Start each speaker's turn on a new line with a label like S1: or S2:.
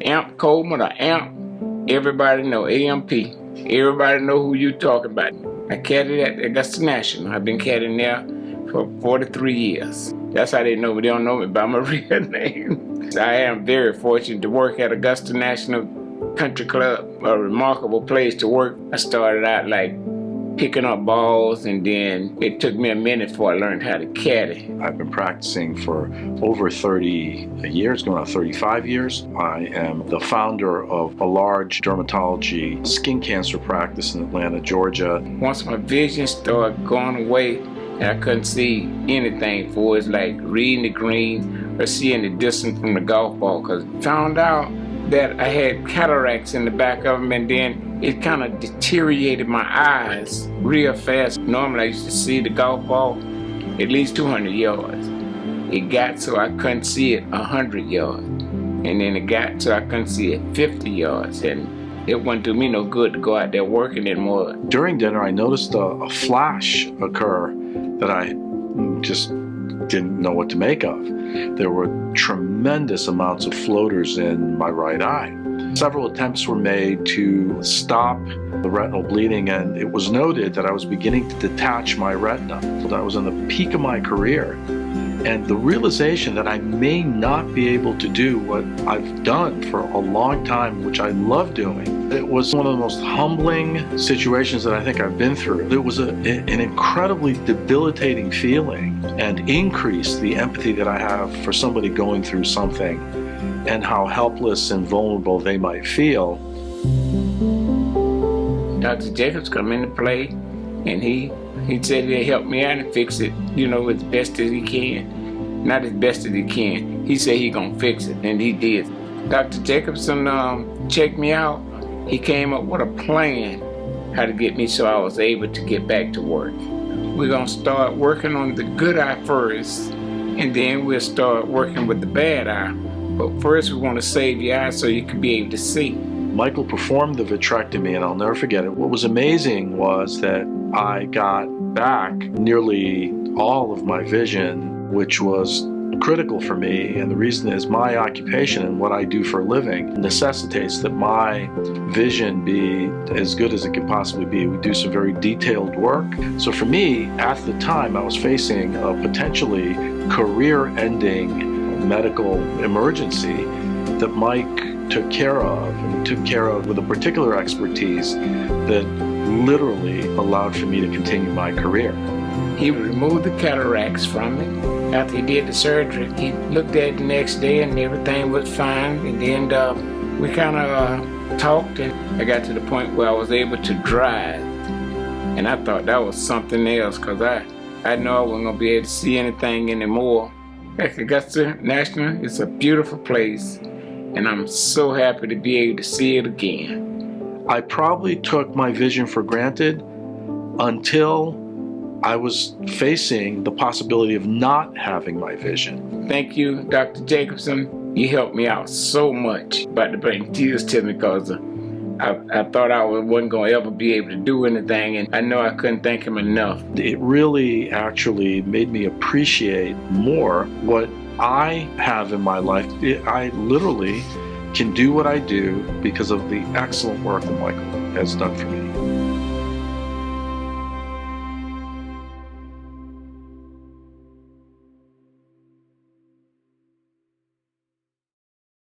S1: Amp Coleman or Amp, everybody know AMP. Everybody know who you talking about. I caddied at Augusta National. I've been caddying there for 43 years. That's how they know me. They don't know me by my real name. I am very fortunate to work at Augusta National Country Club, a remarkable place to work. I started out like picking up balls, and then it took me a minute before I learned how to caddy.
S2: I've been practicing for over 30 years, going on 35 years. I am the founder of a large dermatology skin cancer practice in Atlanta, Georgia.
S1: Once my vision started going away and I couldn't see anything for it, it's like reading the green or seeing the distance from the golf ball, because I found out that I had cataracts in the back of them, and then it kind of deteriorated my eyes real fast. Normally I used to see the golf ball at least 200 yards. It got so I couldn't see it 100 yards. And then it got so I couldn't see it 50 yards. And it wouldn't do me no good to go out there working anymore.
S2: During dinner, I noticed a flash occur that I just didn't know what to make of. There were tremendous amounts of floaters in my right eye. Several attempts were made to stop the retinal bleeding, and it was noted that I was beginning to detach my retina. I was in the peak of my career, and the realization that I may not be able to do what I've done for a long time, which I love doing, it was one of the most humbling situations that I think I've been through. It was an incredibly debilitating feeling, and increased the empathy that I have for somebody going through something and how helpless and vulnerable they might feel.
S1: Dr. Jacobs come into play, and he said he'd help me out and fix it, as best as he can. Not as best as he can. He said he gonna fix it, and he did. Dr. Jacobson checked me out. He came up with a plan how to get me so I was able to get back to work. We're gonna start working on the good eye first, and then we'll start working with the bad eye. But first we want to save your eye so you can be able to see.
S2: Michael performed the vitrectomy, and I'll never forget it. What was amazing was that I got back nearly all of my vision, which was critical for me. And the reason is my occupation and what I do for a living necessitates that my vision be as good as it can possibly be. We do some very detailed work. So for me, at the time, I was facing a potentially career-ending medical emergency that Mike took care of, and took care of with a particular expertise that literally allowed for me to continue my career.
S1: He removed the cataracts from me. After he did the surgery, he looked at it the next day and everything was fine. And then we kind of talked, and I got to the point where I was able to drive. And I thought that was something else, because I know I wasn't going to be able to see anything anymore. Augusta National is a beautiful place, and I'm so happy to be able to see it again.
S2: I probably took my vision for granted until I was facing the possibility of not having my vision.
S1: Thank you, Dr. Jacobson. You helped me out so much. About to bring tears to me, because I thought I wasn't going to ever be able to do anything, and I know I couldn't thank him enough.
S2: It really actually made me appreciate more what I have in my life. I literally can do what I do because of the excellent work that Michael has done for me.